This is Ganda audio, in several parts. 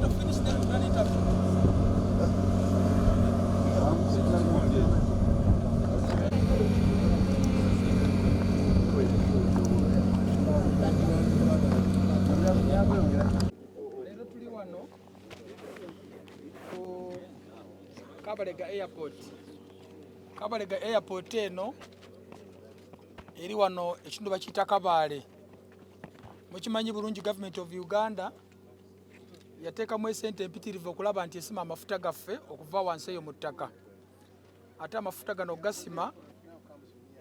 to finish then we'll run interview. Lero tuli wano ku Kabalega Airport. Kabalega Airport eno eri wano ekintu bakiyita Kabaale. Mukimanyi bulungi Government of Uganda yateekamu esente empitirivu okulaba nti esima amafuta gaffe okuva wansi eyo mu ttaka. Ate amafuta gano gasima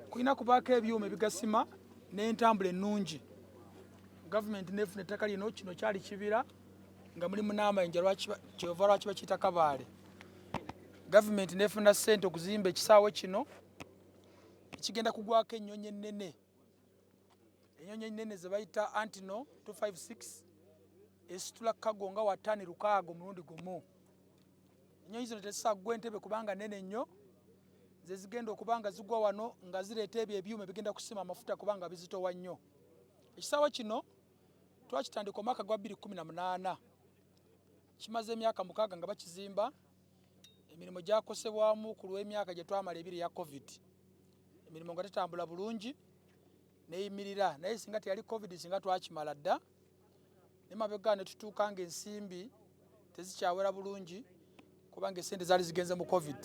kulina kubaako ebyuma ebigasima n'entambula ennungi. Government nefuna ettaka lino, kino kyali kibira nga mulimu n'amayinja kyova lwaki bakiyita Kabaale. Government nefuna ssente okuzimba ekisaawe kino ekigenda kugwako ennyonyi ennene. Ennyonyi ennene ze bayita Antino 256 esitula kago nga wa ttani 600 mulundi gumu. Ennyonyi zino tezisaggwa entebe kubanga nnene nnyo, ze zigenda okubanga zigwa wano nga zireeta ebyo ebyuma ebigenda kusima amafuta kubanga bizitowa nnyo. Ekisaawe kino twakitandika omwaka gwa 2018. Kimaze emyaka 6 nga bakizimba. Emirimu gyakosebwamu ku lw'emyaka gye twamala ebiri ya COVID. Emirimu nga tetambula bulungi neyimirira, naye singa teyali COVID singa twakimala dda. Nemabega ne tutuuka ng'ensimbi tezikyawera bulungi kubanga esente zaali zigenze mu COVID.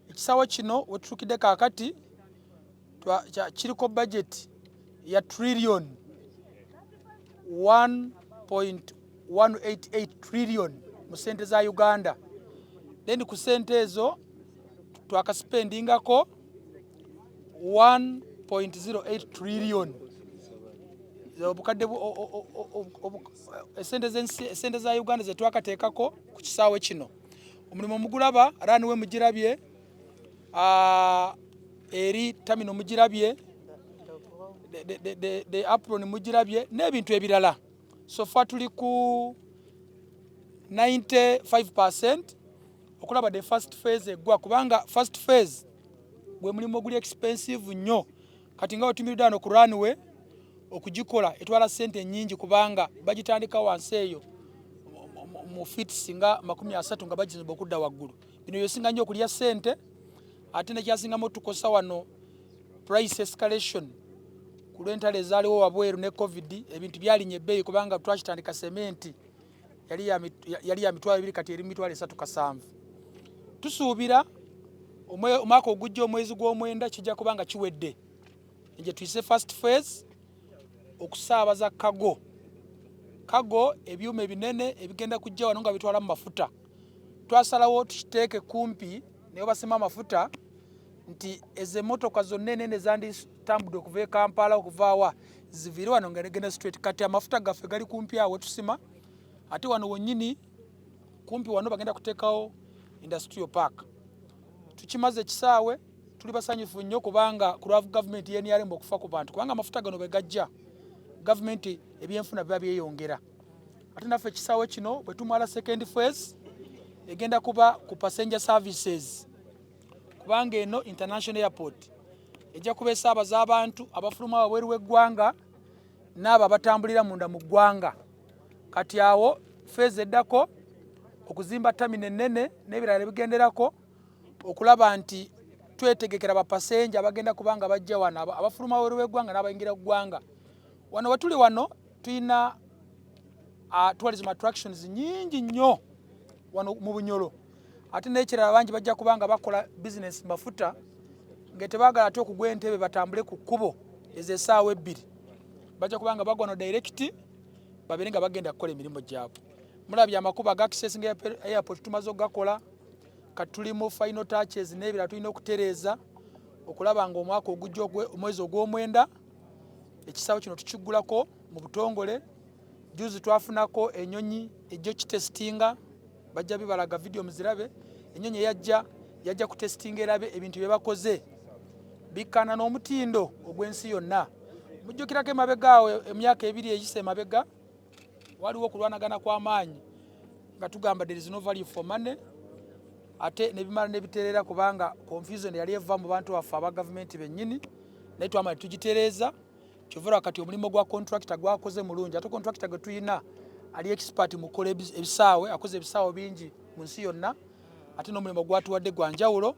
Ekisaawe kino we tutuukidde kaakati kiriko budget ya trillion 1.188 trillion mu sente za Uganda. Then ku sente ezo twakaspendingako 1.08 trillion. Obukadde esente za Uganda ze twakateekako ku kisaawe kino. Omulimu omugulaba runway mugirabye, eri terminal mugirabye, the apron mugirabye n'ebintu ebirala. So far tuli ku 95% okulaba the first phase eggwa kubanga first phase gwe mulimu oguli expensive nnyo. Kati nga otumiridde wano ku runway okugikola etwala ssente nnyingi kubanga bagitandika wansi eyo mu feet singa 30 nga bagizimba okudda waggulu. Bino yosinga nnyo okulya ssente, ate nekyasingamu tukosa wano price escalation ku lw'entalo ezaaliwo wabweru ne COVID. Ebintu byalinnya ebbeeyi kubanga twakitandika sementi yali ya $2,000 kati eri $3,700. Tusuubira omwaka ogujja omwezi gw'omwenda kijja kubanga kiwedde. Nje tuyise first phase okusaabaza kago ebyuma ebinene ebigenda kujja wano nga bitwala mu mafuta. Twasalawo tukiteeke kumpi naye basema amafuta nti ezo emmotoka zonna enene zanditambudde okuva e Kampala okuvaawa ziviire wano nga negenda straight. Kati amafuta gaffe gali kumpi awo tusima, ate wano wonnyini kumpi wano bagenda kuteekawo industrial park. Tukimaze ekisaawe tuli basanyufu nnyo kubanga ku lwa gavumenti y'enyalemba okufa ku bantu kubanga amafuta gano bwe gajja gavumenti ebyenfuna biba byeyongera. Ate naffe ekisaawe kino bwe tumala second phase egenda kuba ku passenger services kubanga eno international airport ejja kuba esaabaza abantu abafuluma wabweru w'eggwanga n'abo abatambulira munda mu ggwanga. Kati awo phase eddako okuzimba terminal ennene n'ebirala ebigenderako okulaba nti twetegekera bapassenger abagenda kubanga bajja wano abafuluma wabweru w'eggwanga n'abayingira ggwanga. Wano wetuli wano tuyina tourism attractions nyingi nnyo wano mu Bunyolo. Ate n'ekirala bangi bajja kubanga bakola business mafuta nga tebaagala ate okugwa entebe batambule ku kkubo ez'essaawa 2. Bajja kubanga bagwa no direct babeere nga bagenda kukola emirimu gyabwe. Mulabye amakubo aga accessing airport tumaze okugakola. Kati tuli mu final touches n'ebirala tulina okutereeza okulaba nga omwaka ogujja omwezi ogw'omwenda ekisaawe kino tukigulako mu butongole. Juzi twafunako ennyonyi ejjo kitestinga, bajja bibalaga video muzirabe. Ennyonyi yajja kutestinga erabe ebintu bye bakoze bikana n'omutindo ogw'ensi yonna. Mujjukirako emabega awo emyaka 2 eyise emabega waliwo okulwanagana kw'amaanyi nga tugamba there is no value for money, ate nebimala nebiterera kubanga confusion yali eva mu bantu baffe aba gavumenti bennyini, naye twamala tugitereeza. Kyovera wakati omulimu gwa contractor gwakoze mulungi. Ate contractor gwe tuyina ali expert mu kukola ebisaawe, akoze ebisaawe bingi mu nsi yonna, ate n'omulimu gwatuwadde gwa njawulo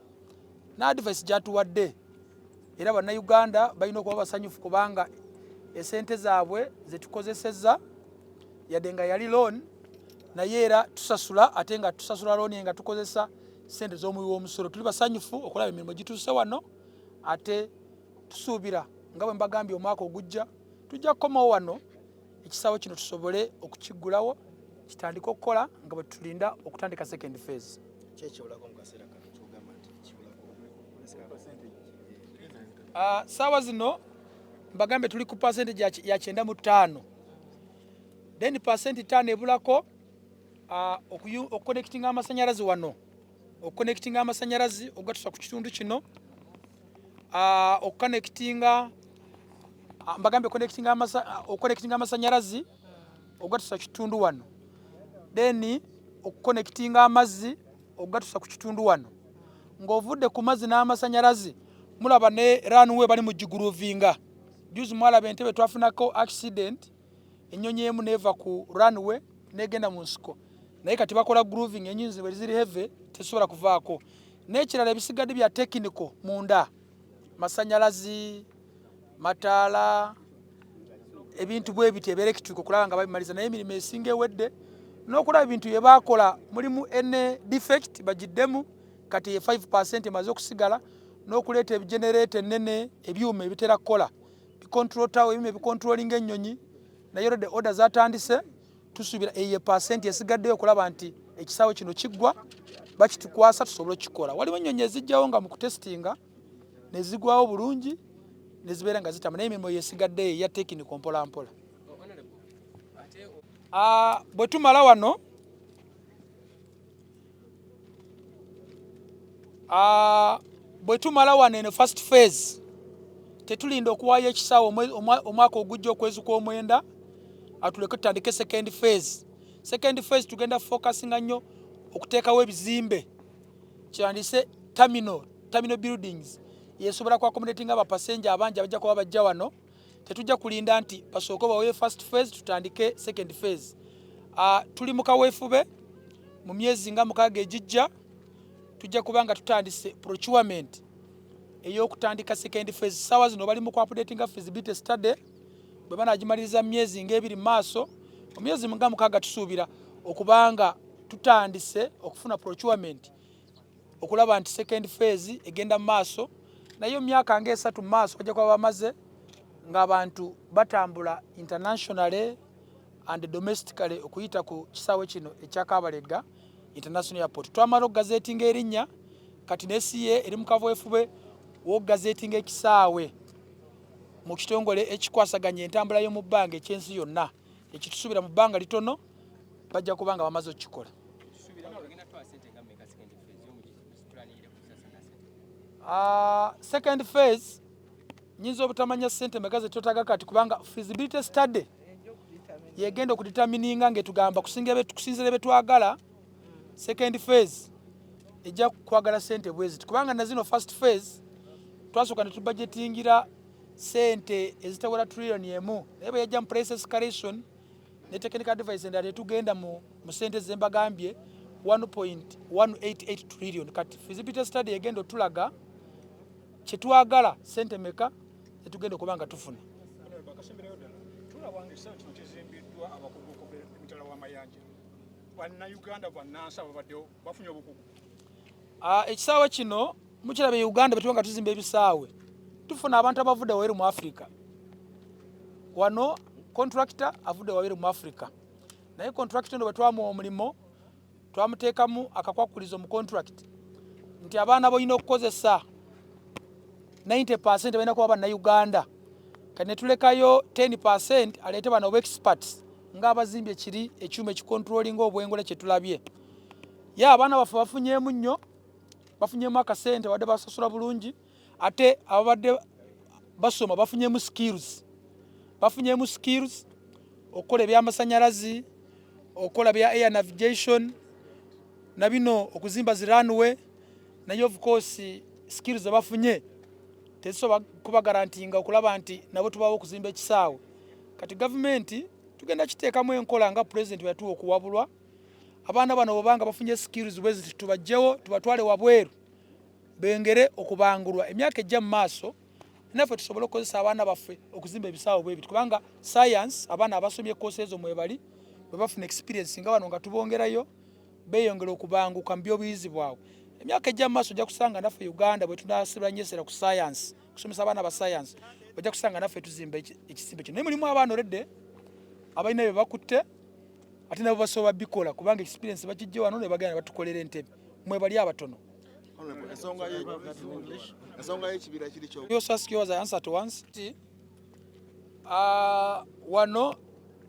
n'advice gyatuwadde. Era bannayuganda balina okuba basanyufu kubanga esente zaabwe ze tukozesezza yadde nga yali loan naye era tusasula, ate nga tusasula loan nga tukozesa sente z'omuwi w'omusolo. Tuli basanyufu okulaba emirimu gituuse wano, ate tusuubira nga bwe mbagambye omwaka ogujja tujja kukomawo wano ekisaawe kino tusobole okukiggulawo kitandike okukola nga bwe tulinda okutandika second phase. Saawa zino mbagambe tuli ku percentage ya 95, then percent 5 ebulako okuconnectinga amasanyalazi wano, okuconnectinga amasanyalazi ogatusa ku kitundu kino, okuconnectinga mbagambe okuconnectinga amasanyalazi ogatusa ku kitundu wano, then okuconnectinga amazzi ogatusa ku kitundu wano. Ng'ovudde ku mazzi n'amasanyalazi mulaba ne runway bali mu giguruvinga. Juzi mwalaba Entebbe twafunako accident, ennyonyi emu neva ku runway negenda mu nsiko, naye kati bakola grooving, ennyonyi bwe ziri heavy tesobola kuvaako. N'ekirala ebisigadde bya technical munda, masanyalazi, mataala, ebintu bwe biti electric okulaba nga babimaliza, naye emirimu esinga ewedde n'okulaba ebintu bye baakola mulimu ene defect bagiddemu, kati ye 5% emaze okusigala, n'okuleeta ebigenereeta ennene ebyuma ebitera kukola bicontrol tower ebimu ebicontrolling ennyonyi, naye olwedde order zatandise tusuubira eyo percent esigaddeyo okulaba nti ekisaawe kino kiggwa bakitukwasa tusobole okukikola. Waliwo ennyonyi ezijjawo nga mu kutestinga ne zigwawo bulungi ne zibeera nga zitama, naye emirimu yesigaddeyo eya technical mpola mpola. Bwe tumala wano bwe tumala wano eno first phase tetulinda okuwaayo ekisaawe omwaka ogujja okwezi kw'omwenda atuleke tutandike second phase. Second phase tugenda focusinga nnyo okuteekawo ebizimbe kyandise terminal buildings yesobola ku accommodating abapasenja abangi abajja kuba bajja wano. Tetujja kulinda nti basooke baweeyo first phase tutandike second phase. Tuli mu kaweefube mu myezi nga 6 egijja tujja kubanga tutandise procurement ey'okutandika second phase. Saawa zino bali mu ku-updatinga feasibility study bwe banagimaliriza myezi ng'ebiri mu maaso, mu myezi nga 6 tusuubira okubanga tutandise okufuna procurement okulaba nti second phase egenda mu maaso, naye emyaka nga 3 mu maaso bajja kuba bamaze ng'abantu batambula internationally and domestically okuyita ku kisaawe kino ekya Kabalega International Airport. Twamala okugazeetinga erinnya, kati n'esiye eri mu kaweefube w'okugazeetinga ekisaawe mu kitongole ekikwasaganya entambula y'omu bbanga ekyensi yonna, ekitusuubira mu bbanga litono bajja kuba nga bamaze okukikola. Second phase nyinza obutamanya ssente megaze totaga kati kubanga feasibility study yegenda okudetamininga ngetugamba kusinzira betwagala second phase ejja kwagala ssente bweziti, kubanga na zino first phase twasooka ne tubudgetingira ssente ezitawera trillion emu, naye bwe yajja mu price escalation ne technical advice endala tetugenda mu ssente zembagambye 1.188 trillion. Kati feasibility study yegenda otulaga kyetwagala ssente meka etugenda okuba nga tufuna. Ekisaawe kino mukiraba e Uganda bwe tuba nga tuzimba ebisaawe tufuna abantu abavudde wabweru mu Africa. Wano contractor avudde wabweru mu Africa, naye contractor eno bwe twamuwa omulimo twamuteekamu akakwakulizo mu contract nti abaana bolina okukozesa 90% balina kuba bannayuganda, kati ne tulekayo 10% aleete bano experts ng'abazimbye kiri ekyuma ekikontrolinga obwengula kye tulabye. Ye abaana baffe bafunyeemu nnyo, bafunyeemu akasente wadde basasula bulungi, ate ababadde basoma bafunyeemu skills okukola eby'amasanyalazi, okukola bya air navigation na bino okuzimba zi runway, naye of course skills abafunye tezisobola kuba garantinga okulaba nti nabo tubawo okuzimba ekisaawe. Kati gavumenti tugenda kiteekamu enkola nga president yatuwa okuwabulwa abaana bano bobanga bafunye skills bwezi tubajjewo tubatwale wabweru bengere okubangulwa emyaka ejja mu maaso naffe tusobole okukozesa abaana baffe okuzimba ebisaawe bwe bitu kubanga science abaana abasomye course ezo mwebali bwe bafuna experience nga bano nga tubongerayo beeyongera okubanguka mu by'obuyizi bwabwe emyaka ejja mu maaso ojja kusanga naffe Uganda bwe tunasibanyesera ku science kusomesa abaana ba science ojja kusanga naffe tuzimba ekisimbe kino naye mulimu abaana oledde abalina bye bakutte ate nabo basobola bikola kubanga experience bakijje wano ne bagenda batukolera entebe mwebali abatono. You also ask yours, I answer to once. Wano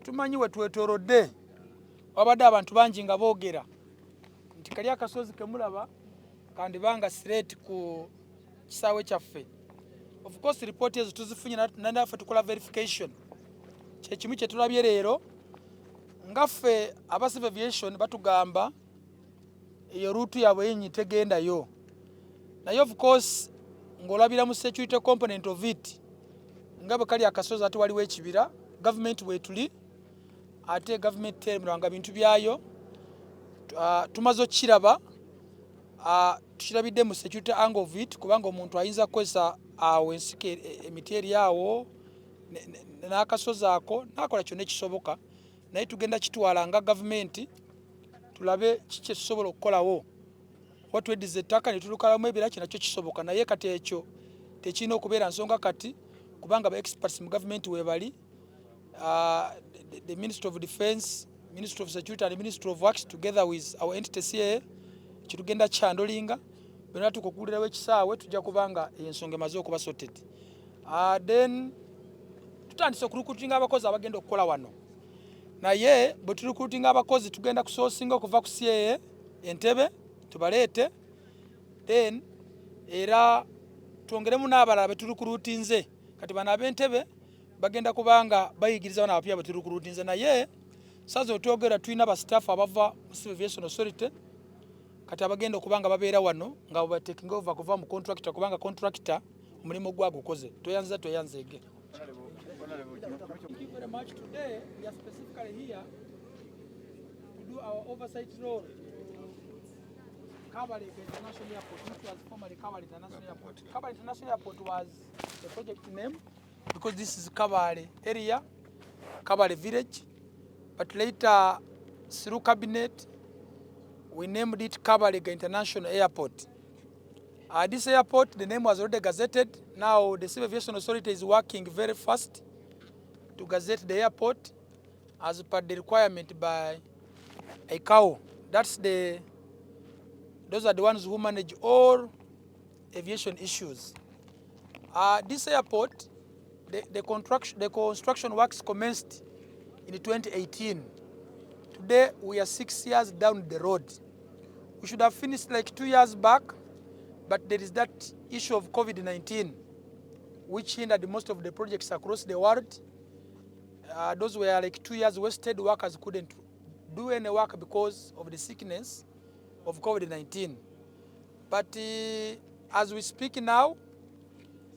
tumanyi wetwetoolodde wabadde abantu bangi nga boogera nti kali akasozi kemulaba kandibanga straight ku kisaawe kyaffe. Of course report ezo tuzifunye naffe tukola verification. Kyekimu kye tulabye leero ngaffe aba civil aviation batugamba eyo ruutu yaabwe yenyi tegendayo. Naye of course ng'olabira mu security component of it nga bwe kali akasozi ate waliwo ekibira government bwetuli ate government termulanga bintu byayo tumaze okiraba tukirabidde mu security angle of it kubanga omuntu ayinza kukozesa awo ensike emiti eri awo n'akasozi ako n'akola kyonna ekisoboka naye tugenda kitwala nga government tulabe kiki tusobola okukolawo watweddiza ettaka ne tulukalamu ebira kinakyo kisoboka naye kati ekyo tekirina okubeera nsonga kati kubanga ba experts mu government webali the Ministry of Defence, Ministry of Security and Ministry of Works together with our entity CA kitugenda kyandolinga bena tukokulirawo ekisaawe tujja kubanga ensonga emaze okuba sorted. Then tutandise okurukutinga abakozi abagenda okukola wano naye bwe turukutinga abakozi tugenda kusosinga okuva ku CA entebe tubaleete then era twongeremu n'abalala beturukurutinze kati bano ab'entebe bagenda kubanga bayigiriza bano abapya beturukurutinze naye sazo otwogera tulina bastaff abava mu Civil Aviation Authority kati abagenda okubanga babeera wano nga bwe taking over kuva mu contractor kubanga contractor omulimu gwa gukoze tweyanzeege. Thank you very much. Today we are specifically here to do our oversight role. Kabale International Airport, which was formerly Kabale International Airport. Kabale International Airport was the project name because this is Kabale area, Kabale village. But later, through cabinet, we named it Kabale International Airport. This airport, the name was already gazetted. Now the Civil Aviation Authority is working very fast to gazette the airport as per the requirement by ICAO. Those are the ones who manage all aviation issues. This airport, the construction works commenced in 2018. Today we are 6 years down the road. We should have finished like 2 years back, but there is that issue of COVID-19, which hindered most of the projects across the world. Those were like 2 years wasted. Workers couldn't do any work because of the sickness of COVID-19. But as we speak now,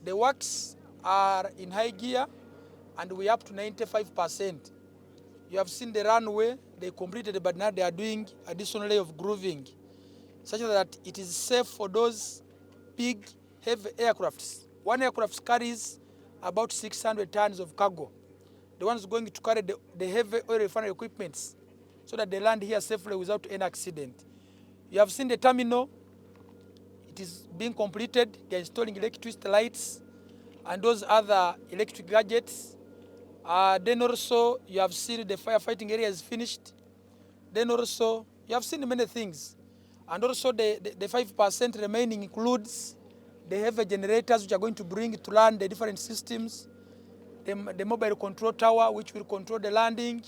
the works are in high gear and we are up to 95%. You have seen the runway, they completed, but now they are doing additional layer of grooving, such that it is safe for those big, heavy aircrafts. One aircraft carries about 600 tons of cargo. The ones going to carry the heavy oil refinery equipments so that they land here safely without any accident. You have seen the terminal. It is being completed. They are installing electricity lights and those other electric gadgets. Then also you have seen the firefighting area is finished. Then also you have seen many things. And also the 5% remaining includes the heavy generators which are going to bring to land the different systems, the mobile control tower which will control the landing,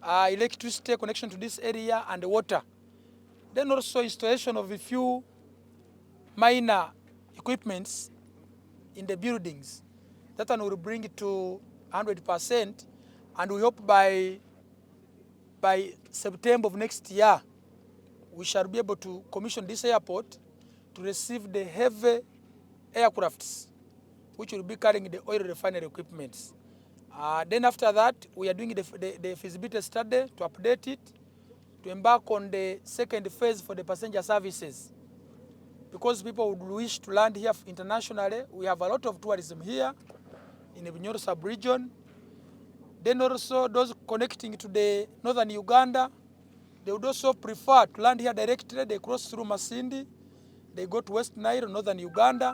electricity connection to this area, and the water. Then also installation of a few minor equipments in the buildings. That one will bring it to 100%, and we hope by September of next year we shall be able to commission this airport to receive the heavy aircrafts which will be carrying the oil refinery equipments. Then after that, we are doing the feasibility study to update it, to embark on the second phase for the passenger services. Because people would wish to land here internationally, we have a lot of tourism here in the Bunyoro sub-region. Then also those connecting to the northern Uganda, they would also prefer to land here directly. They cross through Masindi, they go to West Nile, northern Uganda.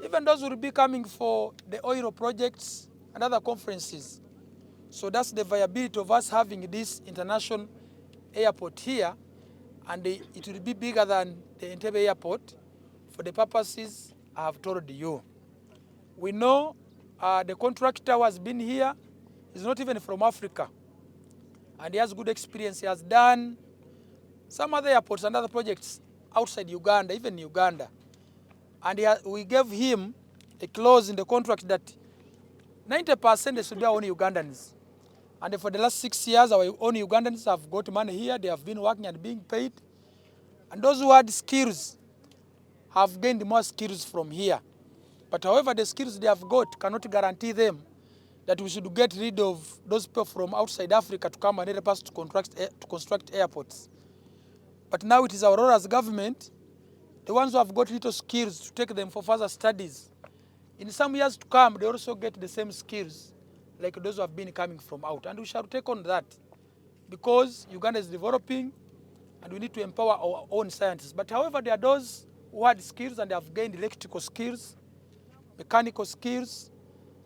Even those will be coming for the oil projects and other conferences. So that's the viability of us having this international airport here, and it will be bigger than the Entebbe airport for the purposes I have told you. We know the contractor who has been here is not even from Africa, and he has good experience. He has done some other airports and other projects outside Uganda, even Uganda. And we gave him a clause in the contract that 90% should be our own Ugandans. And for the last 6 years, our own Ugandans have got money here. They have been working and being paid. And those who had skills have gained more skills from here. But however, the skills they have got cannot guarantee them that we should get rid of those people from outside Africa to come and help us to construct airports. But now it is our role as government, the ones who have got little skills, to take them for further studies. In some years to come, they also get the same skills like those who have been coming from out. And we shall take on that because Uganda is developing and we need to empower our own scientists. But however, there are those who had skills and have gained electrical skills, mechanical skills.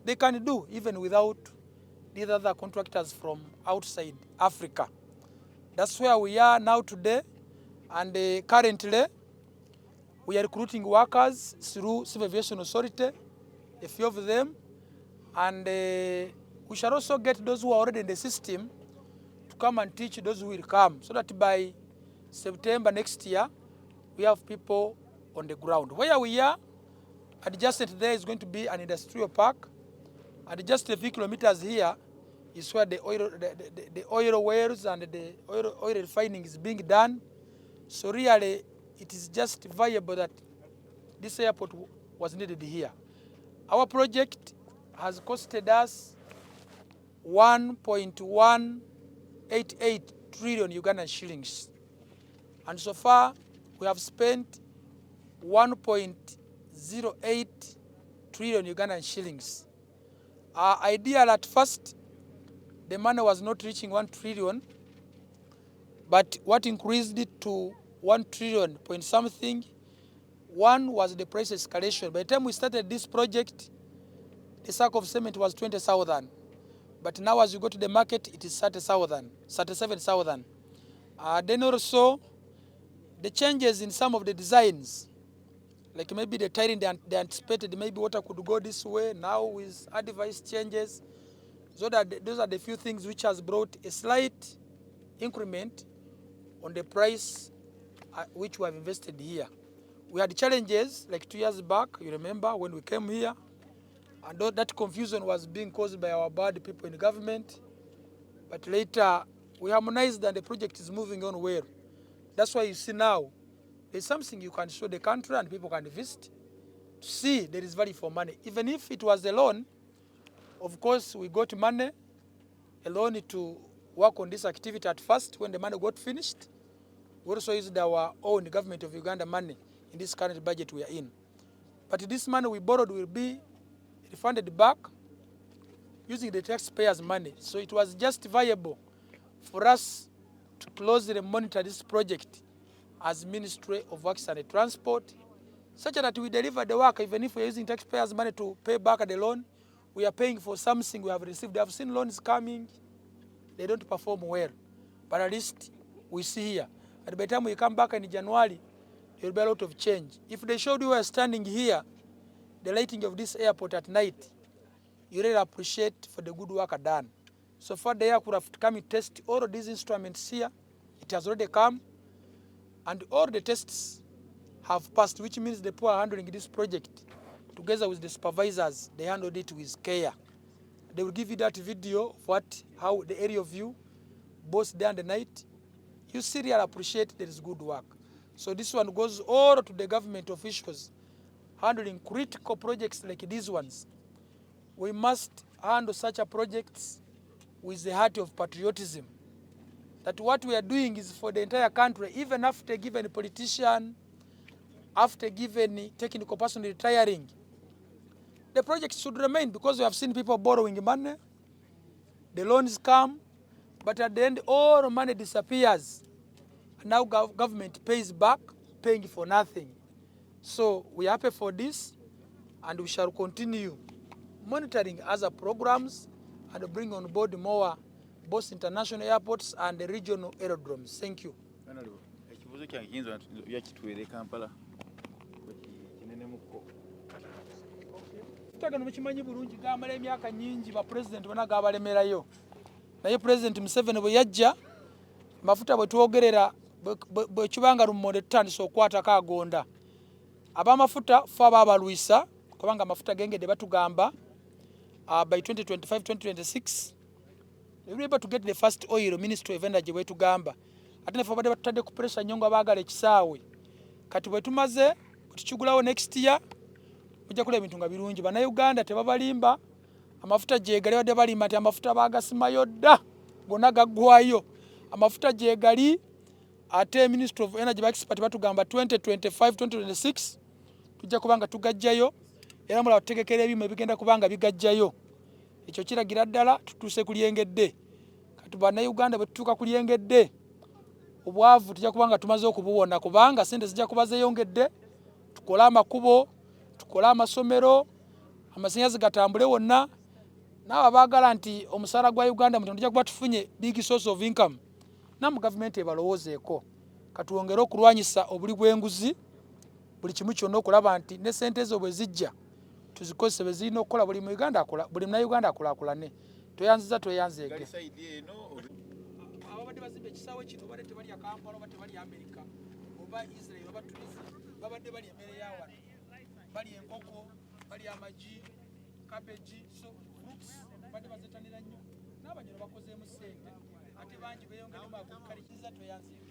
They can do even without these other contractors from outside Africa. That's where we are now today. And currently, we are recruiting workers through Civil Aviation Authority, a few of them. And we shall also get those who are already in the system to come and teach those who will come, so that by September next year, we have people on the ground. Where we are, adjacent there is going to be an industrial park. And just a few kilometers here is where the oil wells and the oil refining is being done. So really, it is just viable that this airport was needed here. Our project has costed us 1.188 trillion Ugandan shillings. And so far, we have spent 1.08 trillion Ugandan shillings. Ideal at first, the money was not reaching 1 trillion, but what increased it to 1 trillion point something, one was the price escalation. By the time we started this project, the sack of cement was 20,000. But now as you go to the market, it is 30,000, 37,000. Then also, the changes in some of the designs, like maybe the tiling they anticipated, maybe water could go this way. Now with advice changes, those are the few things which has brought a slight increment on the price which we have invested here. We had challenges like 2 years back, you remember, when we came here, and that confusion was being caused by our bad people in government. But later, we harmonized and the project is moving on well. That's why you see now, there's something you can show the country and people can visit to see there is value for money. Even if it was a loan, of course, we got money, a loan to work on this activity at first. When the money got finished, we also used our own government of Uganda money in this current budget we are in. But this money we borrowed will be refunded back using the taxpayers' money. So it was just viable for us to closely monitor this project as Ministry of Works and Transport, such that we deliver the work. Even if we're using taxpayers' money to pay back the loan, we are paying for something we have received. I've seen loans coming, they don't perform well. But at least we see here. And by the time we come back in January, there will be a lot of change. If they showed you were standing here, the lighting of this airport at night, you really appreciate for the good work done. So far, the aircraft come and test all of these instruments here. It has already come, and all the tests have passed, which means the people are handling this project together with the supervisors. They handled it with care. They will give you that video of how the area view, both day and the night. You see, really appreciate there is good work. So this one goes all to the government officials handling critical projects like these ones. we must handle such a projects with the heart of patriotism. That what we are doing is for the entire country, even after given politician, after given technical person retiring, the project should remain, because we have seen people borrowing money, the loans come, but at the end all money disappears. And now government pays back, paying for nothing. So we are happy for this, and we shall continue monitoring other programs and bring on board more both international airports and the regional aerodromes. Thank you. Tutagano mukimanyi bulungi gamala emyaka nyingi ba president bana gabalemerayo. Naye president Museveni bwe yajja mafuta bwe twogerera bwe kibanga rumonde tutandise okwatako agonda. Abamafuta fa babalwisa kubanga amafuta gengedde batugamba by 2025-2026 we were able to get the first oil. Ministry of Energy bwe tugamba ate ne fa badde batudde ku pressure nyongo abaagala ekisaawe kati bwe tumaze tukigulawo next year mujja kula ebintu nga birungi. Bannayuganda tebabalimba amafuta gyegali badde balimba nti amafuta baagasimayo dda gonna gaggwayo. Amafuta gyegali ate Ministry of Energy expert batugamba 2025-2026 tujja kubanga tugajjayo era mulaba tutegekera ebimu ebigenda kubanga bigajjayo. Ekyo kiragira ddala tutuuse ku lyengedde. Kati bannayuganda bwe tutuuka ku lyengedde obwavu tujja kubanga tumaze okubuwona kubanga sente zijja kuba zeeyongedde, tukole amakubo, tukole amasomero, amasannyalaze gatambule wonna. Naawe abaagala nti omusaala gwa Uganda mutono tujja kuba tufunye big source of income. Namu gavumenti ebalowoozeeko katuwongere okulwanyisa obuli bw'enguzi, buli kimu kyonna okulaba nti ne sente ezo bwe zijja tuzikozese bwe zirina okukola buli Munnayuganda akulaakulane. Tweyanziza tweyanzeege. Ababadde bazimba ekisaawe kino badde tebali Kampala oba tebali Amerika oba Israel oba Tunisia, babadde bali emmere ya wano, bali enkoko, bali amagi, cabbage, so fruits badde bazetanira nnyo. N'abanyolo bakozeemu ssente ate bangi beeyongeremu akukalikiza tweyanzeege.